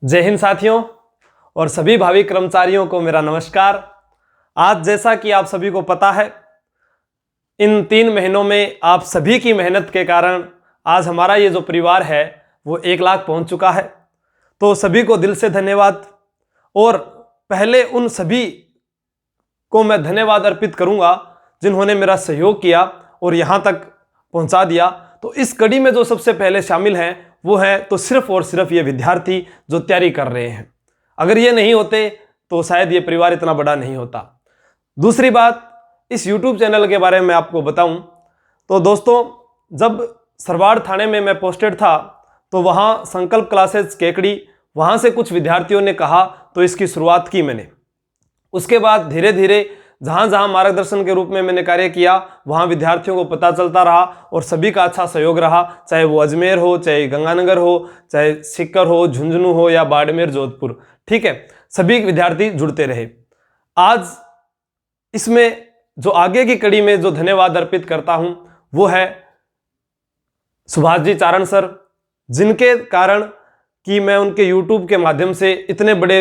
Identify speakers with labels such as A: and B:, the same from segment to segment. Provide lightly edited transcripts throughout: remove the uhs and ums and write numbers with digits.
A: जय हिंद साथियों और सभी भावी कर्मचारियों को मेरा नमस्कार। आज जैसा कि आप सभी को पता है, इन 3 महीनों में आप सभी की मेहनत के कारण आज हमारा ये जो परिवार है वो 1 लाख पहुंच चुका है। तो सभी को दिल से धन्यवाद। और पहले उन सभी को मैं धन्यवाद अर्पित करूंगा जिन्होंने मेरा सहयोग किया और यहाँ तक पहुँचा दिया। तो इस कड़ी में जो सबसे पहले शामिल हैं वो है तो सिर्फ और सिर्फ ये विद्यार्थी जो तैयारी कर रहे हैं। अगर ये नहीं होते तो शायद ये परिवार इतना बड़ा नहीं होता। दूसरी बात, इस YouTube चैनल के बारे में आपको बताऊं तो दोस्तों, जब सरवाड़ थाने में मैं पोस्टेड था तो वहाँ संकल्प क्लासेस केकड़ी, वहाँ से कुछ विद्यार्थियों ने कहा तो इसकी शुरुआत की मैंने। उसके बाद धीरे धीरे जहाँ जहाँ मार्गदर्शन के रूप में मैंने कार्य किया वहाँ विद्यार्थियों को पता चलता रहा और सभी का अच्छा सहयोग रहा, चाहे वो अजमेर हो, चाहे गंगानगर हो, चाहे सीकर हो, झुंझुनू हो या बाड़मेर जोधपुर, ठीक है, सभी विद्यार्थी जुड़ते रहे। आज इसमें जो आगे की कड़ी में जो धन्यवाद अर्पित करता हूँ वो है सुभाष जी चारण सर, जिनके कारण कि मैं उनके YouTube के माध्यम से इतने बड़े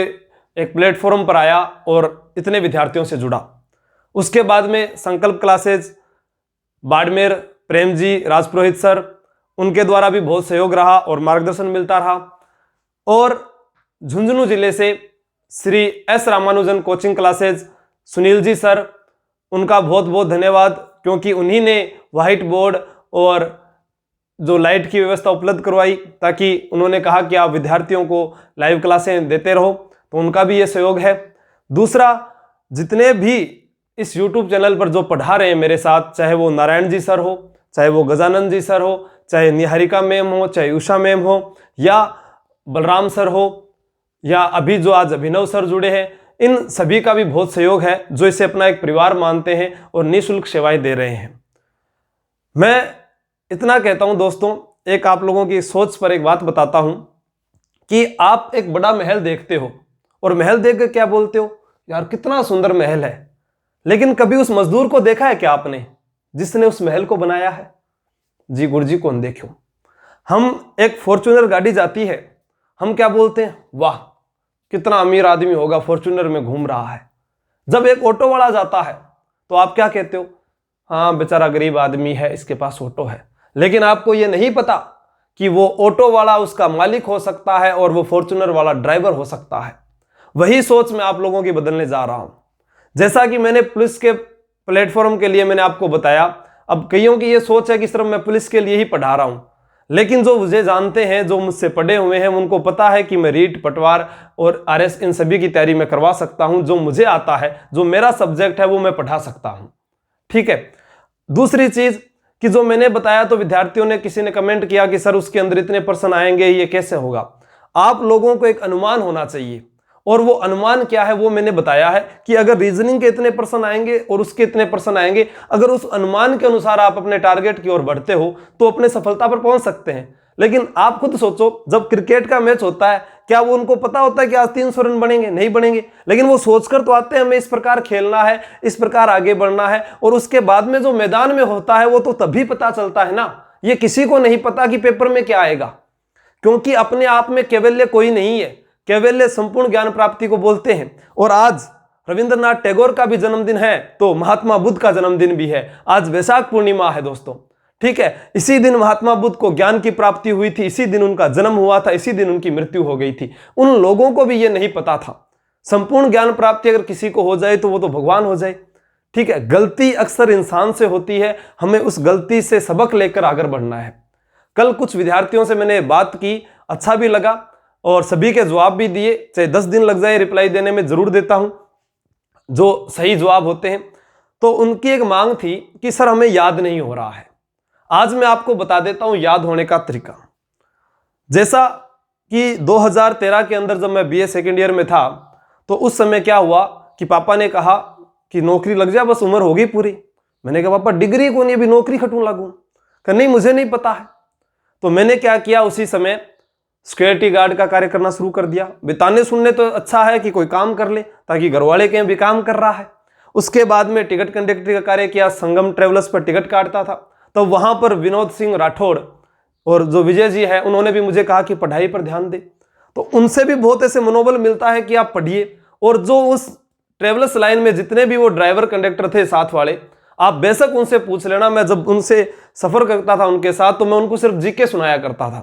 A: एक प्लेटफॉर्म पर आया और इतने विद्यार्थियों से जुड़ा। उसके बाद में संकल्प क्लासेज बाड़मेर, प्रेम जी, राजपुरोहित सर, उनके द्वारा भी बहुत सहयोग रहा और मार्गदर्शन मिलता रहा। और झुंझुनू जिले से Shri S Ramanujan coaching classes Sunil ji sir, उनका बहुत बहुत धन्यवाद, क्योंकि उन्हीं ने व्हाइट बोर्ड और जो लाइट की व्यवस्था उपलब्ध करवाई, ताकि उन्होंने कहा कि आप विद्यार्थियों को लाइव क्लासें देते रहो, तो उनका भी ये सहयोग है। दूसरा, जितने भी इस YouTube चैनल पर जो पढ़ा रहे हैं मेरे साथ, चाहे वो नारायण जी सर हो, चाहे वो गजानंद जी सर हो, चाहे निहारिका मैम हो, चाहे उषा मैम हो, या बलराम सर हो, या अभी जो आज अभिनव सर जुड़े हैं, इन सभी का भी बहुत सहयोग है, जो इसे अपना एक परिवार मानते हैं और निःशुल्क सेवाएं दे रहे हैं। मैं इतना कहता हूं दोस्तों, एक आप लोगों की सोच पर एक बात बताता हूं कि आप एक बड़ा महल देखते हो और महल देख कर क्या बोलते हो, यार कितना सुंदर महल है, लेकिन कभी उस मजदूर को देखा है क्या आपने जिसने उस महल को बनाया है? जी गुरुजी कौन देखो। हम एक फॉर्च्यूनर गाड़ी जाती है, हम क्या बोलते हैं, वाह कितना अमीर आदमी होगा, फॉर्च्यूनर में घूम रहा है। जब एक ऑटो वाला जाता है तो आप क्या कहते हो, हाँ बेचारा गरीब आदमी है, इसके पास ऑटो है। लेकिन आपको यह नहीं पता कि वो ऑटो वाला उसका मालिक हो सकता है और वो फॉर्च्यूनर वाला ड्राइवर हो सकता है। वही सोच मैं आप लोगों की बदलने जा रहा हूं। जैसा कि मैंने पुलिस के प्लेटफॉर्म के लिए मैंने आपको बताया, अब कईयों की ये सोच है कि सिर्फ मैं पुलिस के लिए ही पढ़ा रहा हूं, लेकिन जो मुझे जानते हैं, जो मुझसे पढ़े हुए हैं, उनको पता है कि मैं रीट, पटवार और आरएस इन सभी की तैयारी मैं करवा सकता हूं। जो मुझे आता है, जो मेरा सब्जेक्ट है, वो मैं पढ़ा सकता हूं, ठीक है। दूसरी चीज कि जो मैंने बताया तो विद्यार्थियों ने, किसी ने कमेंट किया कि सर उसके अंदर इतने पर्सन आएंगे, ये कैसे होगा। आप लोगों को एक अनुमान होना चाहिए, और वो अनुमान क्या है वो मैंने बताया है कि अगर रीजनिंग के इतने पर्सन आएंगे और उसके इतने पर्सन आएंगे, अगर उस अनुमान के अनुसार आप अपने टारगेट की ओर बढ़ते हो तो अपने सफलता पर पहुंच सकते हैं। लेकिन आप खुद सोचो, जब क्रिकेट का मैच होता है, क्या वो उनको पता होता है कि आज 300 रन बनेंगे? नहीं बनेंगे, लेकिन वो सोचकर तो आते हैं हमें इस प्रकार खेलना है, इस प्रकार आगे बढ़ना है। और उसके बाद में जो मैदान में होता है वो तो तभी पता चलता है ना। ये किसी को नहीं पता कि पेपर में क्या आएगा, क्योंकि अपने आप में कैवल्य कोई नहीं है। कैवल्य संपूर्ण ज्ञान प्राप्ति को बोलते हैं। और आज रविंद्रनाथ टैगोर का भी जन्मदिन है तो महात्मा बुद्ध का जन्मदिन भी है। आज वैशाख पूर्णिमा है दोस्तों, ठीक है। इसी दिन महात्मा बुद्ध को ज्ञान की प्राप्ति हुई थी, इसी दिन उनका जन्म हुआ था, इसी दिन उनकी मृत्यु हो गई थी। उन लोगों को भी ये नहीं पता था। संपूर्ण ज्ञान प्राप्ति अगर किसी को हो जाए तो वो तो भगवान हो जाए, ठीक है। गलती अक्सर इंसान से होती है, हमें उस गलती से सबक लेकर आगे बढ़ना है। कल कुछ विद्यार्थियों से मैंने बात की, अच्छा भी लगा और सभी के जवाब भी दिए, चाहे 10 दिन लग जाए रिप्लाई देने में, जरूर देता हूं जो सही जवाब होते हैं। तो उनकी एक मांग थी कि सर हमें याद नहीं हो रहा है। आज मैं आपको बता देता हूं याद होने का तरीका। जैसा कि 2013 के अंदर जब मैं बीए सेकेंड ईयर में था तो उस समय क्या हुआ कि पापा ने कहा कि नौकरी लग जाए, बस उम्र होगी पूरी। मैंने कहा पापा डिग्री को नहीं, अभी नौकरी खटूं लागू। कहा नहीं मुझे नहीं पता है। तो मैंने क्या किया, उसी समय सिक्योरिटी गार्ड का कार्य करना शुरू कर दिया। बिताने सुनने तो अच्छा है कि कोई काम कर ले, ताकि घरवाले कहें भी काम कर रहा है। उसके बाद में टिकट कंडक्टर का कार्य किया, संगम ट्रेवल्स पर टिकट काटता था। तो वहां पर विनोद सिंह राठौड़ और जो विजय जी है उन्होंने भी मुझे कहा कि पढ़ाई पर ध्यान दे। तो उनसे भी बहुत ऐसे मनोबल मिलता है कि आप पढ़िए। और जो उस ट्रेवलर्स लाइन में जितने भी वो ड्राइवर कंडक्टर थे साथ वाले, आप बेशक उनसे पूछ लेना। मैं जब उनसे सफर करता था उनके साथ, तो मैं उनको सिर्फ जीके सुनाया करता था,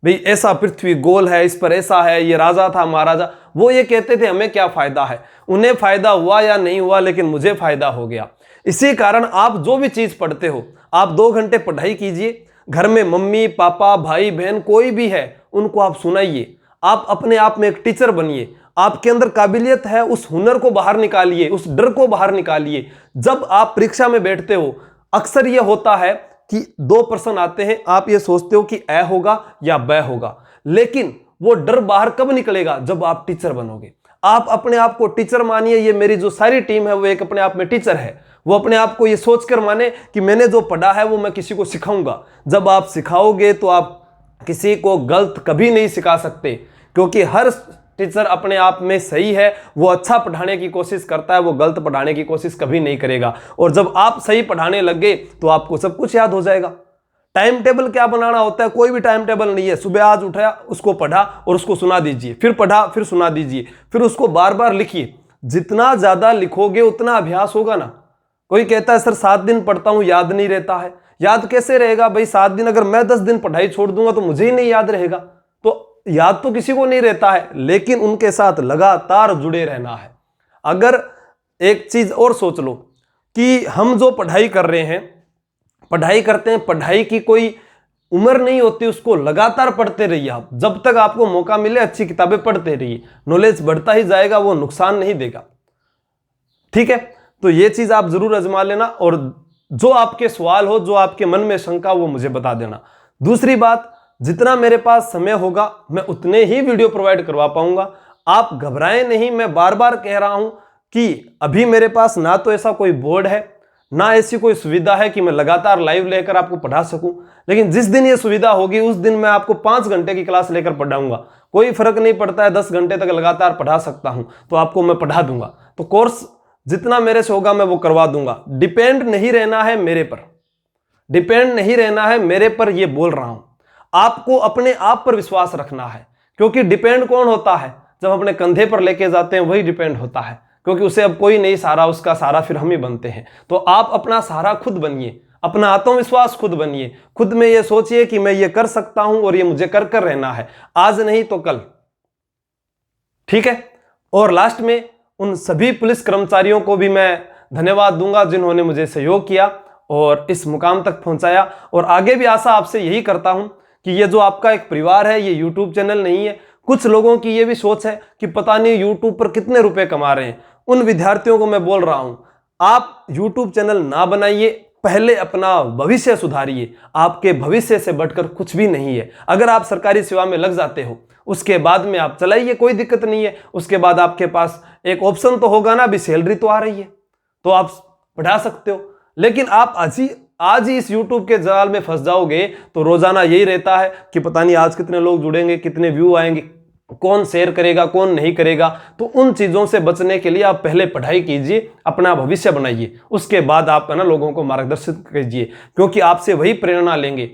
A: भाई ऐसा पृथ्वी गोल है, इस पर ऐसा है, ये राजा था महाराजा। वो ये कहते थे हमें क्या फायदा है, उन्हें फायदा हुआ या नहीं हुआ, लेकिन मुझे फायदा हो गया। इसी कारण आप जो भी चीज पढ़ते हो, आप 2 घंटे पढ़ाई कीजिए, घर में मम्मी पापा भाई बहन कोई भी है उनको आप सुनाइए। आप अपने आप में एक टीचर बनिए, आपके अंदर काबिलियत है, उस हुनर को बाहर निकालिए, उस डर को बाहर निकालिए। जब आप परीक्षा में बैठते हो, अक्सर यह होता है कि 2 प्रश्न आते हैं, आप ये सोचते हो कि ए होगा या ब होगा, लेकिन वो डर बाहर कब निकलेगा, जब आप टीचर बनोगे। आप अपने आप को टीचर मानिए। ये मेरी जो सारी टीम है वो एक अपने आप में टीचर है। वो अपने आप को ये सोचकर माने कि मैंने जो पढ़ा है वो मैं किसी को सिखाऊंगा। जब आप सिखाओगे तो आप किसी को गलत कभी नहीं सिखा सकते, क्योंकि हर टीचर अपने आप में सही है। वो अच्छा पढ़ाने की कोशिश करता है, वो गलत पढ़ाने की कोशिश कभी नहीं करेगा। और जब आप सही पढ़ाने लगे तो आपको सब कुछ याद हो जाएगा। टाइम टेबल क्या बनाना होता है, कोई भी टाइम टेबल नहीं है। सुबह आज उठाया, उसको पढ़ा और उसको सुना दीजिए, फिर पढ़ा फिर सुना दीजिए, फिर उसको बार बार लिखिए। जितना ज्यादा लिखोगे उतना अभ्यास होगा ना। कोई कहता है सर 7 दिन पढ़ता हूं याद नहीं रहता है। याद कैसे रहेगा भाई? 7 दिन, अगर मैं 10 दिन पढ़ाई छोड़ दूंगा तो मुझे ही नहीं याद रहेगा। तो याद तो किसी को नहीं रहता है, लेकिन उनके साथ लगातार जुड़े रहना है। अगर एक चीज और सोच लो कि हम जो पढ़ाई कर रहे हैं, पढ़ाई करते हैं, पढ़ाई की कोई उम्र नहीं होती, उसको लगातार पढ़ते रहिए आप। जब तक आपको मौका मिले अच्छी किताबें पढ़ते रहिए, नॉलेज बढ़ता ही जाएगा, वो नुकसान नहीं देगा। ठीक है, तो ये चीज आप जरूर आजमा लेना। और जो आपके सवाल हो, जो आपके मन में शंका, वो मुझे बता देना। दूसरी बात, जितना मेरे पास समय होगा मैं उतने ही वीडियो प्रोवाइड करवा पाऊंगा। आप घबराएं नहीं। मैं बार बार कह रहा हूं कि अभी मेरे पास ना तो ऐसा कोई बोर्ड है, ना ऐसी कोई सुविधा है कि मैं लगातार लाइव लेकर आपको पढ़ा सकूं। लेकिन जिस दिन ये सुविधा होगी उस दिन मैं आपको 5 घंटे की क्लास लेकर पढ़ाऊंगा। कोई फर्क नहीं पड़ता है, 10 घंटे तक लगातार पढ़ा सकता हूं, तो आपको मैं पढ़ा दूंगा। तो कोर्स जितना मेरे से होगा मैं वो करवा दूंगा। डिपेंड नहीं रहना है मेरे पर, डिपेंड नहीं रहना है मेरे पर, ये बोल रहा हूं। आपको अपने आप पर विश्वास रखना है, क्योंकि डिपेंड कौन होता है? जब अपने कंधे पर लेके जाते हैं वही डिपेंड होता है, क्योंकि उसे अब कोई नहीं सहारा, उसका सहारा फिर हम ही बनते हैं। तो आप अपना सहारा खुद बनिए, अपना आत्मविश्वास खुद बनिए। खुद में ये सोचिए कि मैं ये कर सकता हूं और ये मुझे कर कर रहना है, आज नहीं तो कल। ठीक है। और लास्ट में उन सभी पुलिस कर्मचारियों को भी मैं धन्यवाद दूंगा जिन्होंने मुझे सहयोग किया और इस मुकाम तक पहुंचाया। और आगे भी आशा आपसे यही करता हूं कि ये जो आपका एक परिवार है, ये यूट्यूब चैनल नहीं है। कुछ लोगों की ये भी सोच है कि पता नहीं यूट्यूब पर कितने रुपए कमा रहे हैं। उन विद्यार्थियों को मैं बोल रहा हूं, आप यूट्यूब चैनल ना बनाइए, पहले अपना भविष्य सुधारिए। आपके भविष्य से बढ़कर कुछ भी नहीं है। अगर आप सरकारी सेवा में लग जाते हो, उसके बाद में आप चलाइए, कोई दिक्कत नहीं है। उसके बाद आपके पास एक ऑप्शन तो होगा ना, अभी सैलरी तो आ रही है तो आप बढ़ा सकते हो। लेकिन आप आज ही इस YouTube के जाल में फंस जाओगे तो रोजाना यही रहता है कि पता नहीं आज कितने लोग जुड़ेंगे, कितने व्यू आएंगे, कौन शेयर करेगा, कौन नहीं करेगा। तो उन चीजों से बचने के लिए आप पहले पढ़ाई कीजिए, अपना भविष्य बनाइए, उसके बाद आप ना लोगों को मार्गदर्शित कीजिए, क्योंकि आपसे वही प्रेरणा लेंगे।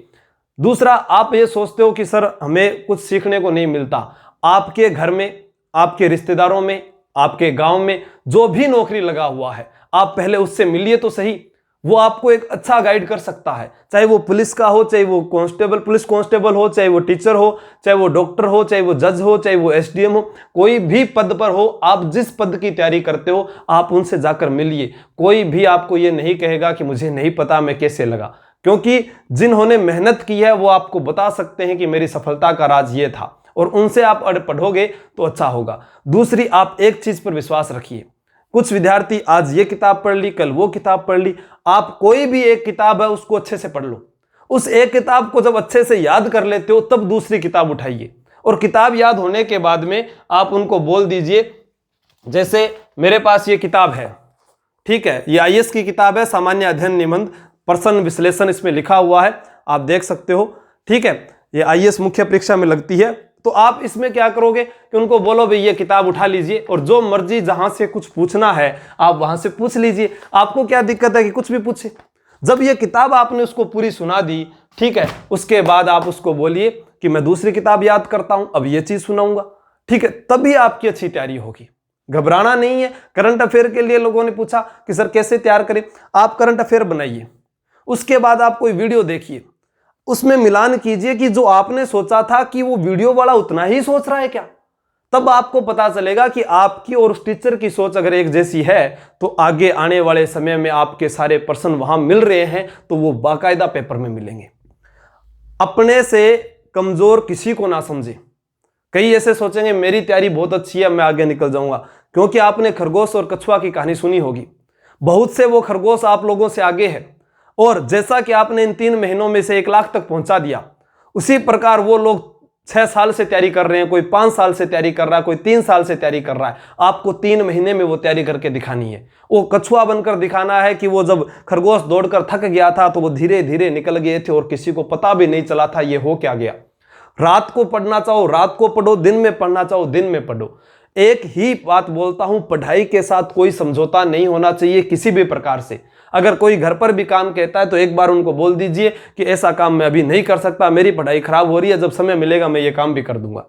A: दूसरा, आप ये सोचते हो कि सर हमें कुछ सीखने को नहीं मिलता। आपके घर में, आपके रिश्तेदारों में, आपके गांव में जो भी नौकरी लगा हुआ है, आप पहले उससे मिलिए तो सही। वो आपको एक अच्छा गाइड कर सकता है, चाहे वो पुलिस का हो, चाहे वो कांस्टेबल, पुलिस कांस्टेबल हो, चाहे वो टीचर हो, चाहे वो डॉक्टर हो, चाहे वो जज हो, चाहे वो SDM हो, कोई भी पद पर हो। आप जिस पद की तैयारी करते हो आप उनसे जाकर मिलिए। कोई भी आपको ये नहीं कहेगा कि मुझे नहीं पता मैं कैसे लगा, क्योंकि जिन्होंने मेहनत की है वो आपको बता सकते हैं कि मेरी सफलता का राज ये था, और उनसे आप अगर पढ़ोगे तो अच्छा होगा। दूसरी, आप एक चीज पर विश्वास रखिए। कुछ विद्यार्थी आज ये किताब पढ़ ली, कल वो किताब पढ़ ली। आप कोई भी एक किताब है उसको अच्छे से पढ़ लो। उस एक किताब को जब अच्छे से याद कर लेते हो तब दूसरी किताब उठाइए, और किताब याद होने के बाद में आप उनको बोल दीजिए। जैसे मेरे पास ये किताब है, ठीक है, ये IAS की किताब है, सामान्य अध्ययन निबंध प्रश्न विश्लेषण इसमें लिखा हुआ है, आप देख सकते हो। ठीक है, ये IAS मुख्य परीक्षा में लगती है। तो आप इसमें क्या करोगे कि उनको बोलो भाई ये किताब उठा लीजिए, और जो मर्जी जहां से कुछ पूछना है आप वहां से पूछ लीजिए। आपको क्या दिक्कत है कि कुछ भी पूछे। जब ये किताब आपने उसको पूरी सुना दी, ठीक है, उसके बाद आप उसको बोलिए कि मैं दूसरी किताब याद करता हूं, अब ये चीज सुनाऊंगा, ठीक है, तभी आपकी अच्छी तैयारी होगी। घबराना नहीं है। करंट अफेयर के लिए लोगों ने पूछा कि सर कैसे तैयार करें, आप करंट अफेयर बनाइए, उसके बाद आप कोई वीडियो देखिए, उसमें मिलान कीजिए कि जो आपने सोचा था कि वो वीडियो वाला उतना ही सोच रहा है क्या, तब आपको पता चलेगा कि आपकी और उस टीचर की सोच अगर एक जैसी है तो आगे आने वाले समय में आपके सारे प्रश्न वहां मिल रहे हैं तो वो बाकायदा पेपर में मिलेंगे। अपने से कमजोर किसी को ना समझे। कई ऐसे सोचेंगे मेरी तैयारी बहुत अच्छी है, मैं आगे निकल जाऊंगा, क्योंकि आपने खरगोश और कछुआ की कहानी सुनी होगी। बहुत से वो खरगोश आप लोगों से आगे है, और जैसा कि आपने इन 3 महीनों में से 1 लाख तक पहुंचा दिया, उसी प्रकार वो लोग 6 साल से तैयारी कर रहे हैं, कोई 5 साल से तैयारी कर रहा है, कोई 3 साल से तैयारी कर रहा है। आपको 3 महीने में वो तैयारी करके दिखानी है। वो कछुआ बनकर दिखाना है कि वो जब खरगोश दौड़कर थक गया था तो वो धीरे धीरे निकल गए थे और किसी को पता भी नहीं चला था ये हो क्या गया। रात को पढ़ना चाहो रात को पढ़ो, दिन में पढ़ना चाहो दिन में पढ़ो। एक ही बात बोलता हूं, पढ़ाई के साथ कोई समझौता नहीं होना चाहिए किसी भी प्रकार से। अगर कोई घर पर भी काम कहता है तो एक बार उनको बोल दीजिए कि ऐसा काम मैं अभी नहीं कर सकता, मेरी पढ़ाई खराब हो रही है, जब समय मिलेगा मैं ये काम भी कर दूंगा।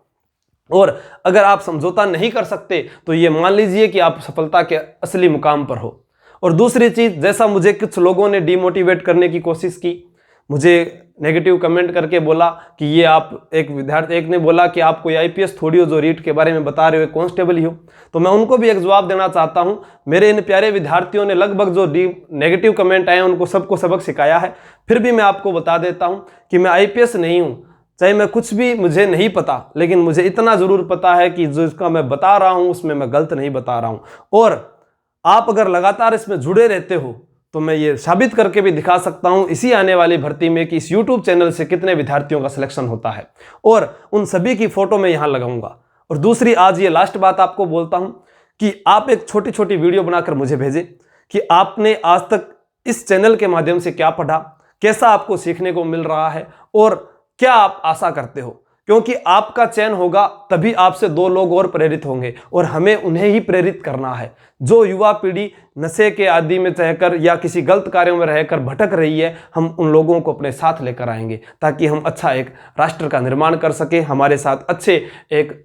A: और अगर आप समझौता नहीं कर सकते तो ये मान लीजिए कि आप सफलता के असली मुकाम पर हो। और दूसरी चीज, जैसा मुझे कुछ लोगों ने डिमोटिवेट करने की कोशिश की, मुझे नेगेटिव कमेंट करके बोला कि ये आप, एक विद्यार्थी एक ने बोला कि आप कोई आईपीएस थोड़ी हो जो रीट के बारे में बता रहे हो, कांस्टेबल ही हो। तो मैं उनको भी एक जवाब देना चाहता हूं। मेरे इन प्यारे विद्यार्थियों ने लगभग जो नेगेटिव कमेंट आए उनको सबको सबक सिखाया है। फिर भी मैं आपको बता देता हूं कि मैं आईपीएस नहीं हूं, चाहे मैं कुछ भी मुझे नहीं पता, लेकिन मुझे इतना जरूर पता है कि जो इसका मैं बता रहा हूं उसमें मैं गलत नहीं बता रहा हूं। और आप अगर लगातार इसमें जुड़े रहते हो तो मैं ये साबित करके भी दिखा सकता हूं इसी आने वाली भर्ती में कि इस YouTube चैनल से कितने विद्यार्थियों का सिलेक्शन होता है, और उन सभी की फोटो मैं यहां लगाऊंगा। और दूसरी, आज ये लास्ट बात आपको बोलता हूं कि आप एक छोटी छोटी वीडियो बनाकर मुझे भेजें कि आपने आज तक इस चैनल के माध्यम से क्या पढ़ा, कैसा आपको सीखने को मिल रहा है और क्या आप आशा करते हो। क्योंकि आपका चयन होगा तभी आपसे 2 लोग और प्रेरित होंगे, और हमें उन्हें ही प्रेरित करना है। जो युवा पीढ़ी नशे के आदि में रहकर या किसी गलत कार्यों में रहकर भटक रही है, हम उन लोगों को अपने साथ लेकर आएंगे ताकि हम अच्छा एक राष्ट्र का निर्माण कर सके, हमारे साथ अच्छे एक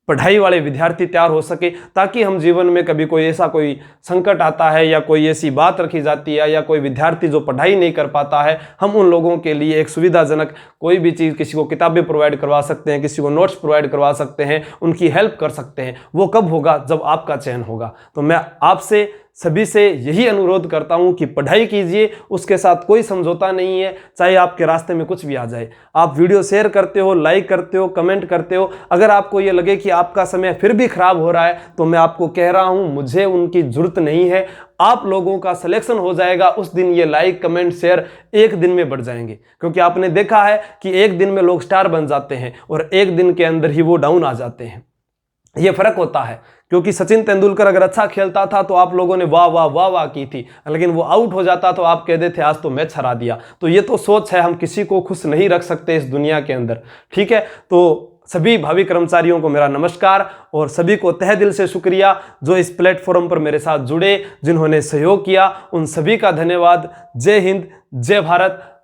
A: पढ़ाई वाले विद्यार्थी तैयार हो सके, ताकि हम जीवन में कभी कोई ऐसा कोई संकट आता है या कोई ऐसी बात रखी जाती है या कोई विद्यार्थी जो पढ़ाई नहीं कर पाता है, हम उन लोगों के लिए एक सुविधाजनक कोई भी चीज़, किसी को किताबें प्रोवाइड करवा सकते हैं, किसी को नोट्स प्रोवाइड करवा सकते हैं, उनकी हेल्प कर सकते हैं। वो कब होगा? जब आपका चयन होगा। तो मैं आपसे सभी से यही अनुरोध करता हूं कि पढ़ाई कीजिए, उसके साथ कोई समझौता नहीं है, चाहे आपके रास्ते में कुछ भी आ जाए। आप वीडियो शेयर करते हो, लाइक करते हो, कमेंट करते हो। अगर आपको ये लगे कि आपका समय फिर भी खराब हो रहा है तो मैं आपको कह रहा हूं मुझे उनकी जरूरत नहीं है। आप लोगों का सिलेक्शन हो जाएगा उस दिन ये लाइक कमेंट शेयर एक दिन में बढ़ जाएंगे, क्योंकि आपने देखा है कि एक दिन में लोग स्टार बन जाते हैं और एक दिन के अंदर ही वो डाउन आ जाते हैं। ये फर्क होता है, क्योंकि सचिन तेंदुलकर अगर अच्छा खेलता था तो आप लोगों ने वाह वाह वाह वाह की थी, लेकिन वो आउट हो जाता तो आप कहते थे आज तो मैच हरा दिया। तो ये तो सोच है, हम किसी को खुश नहीं रख सकते इस दुनिया के अंदर, ठीक है। तो सभी भावी कर्मचारियों को मेरा नमस्कार और सभी को तहे दिल से शुक्रिया जो इस प्लेटफॉर्म पर मेरे साथ जुड़े, जिन्होंने सहयोग किया, उन सभी का धन्यवाद। जय हिंद, जय भारत।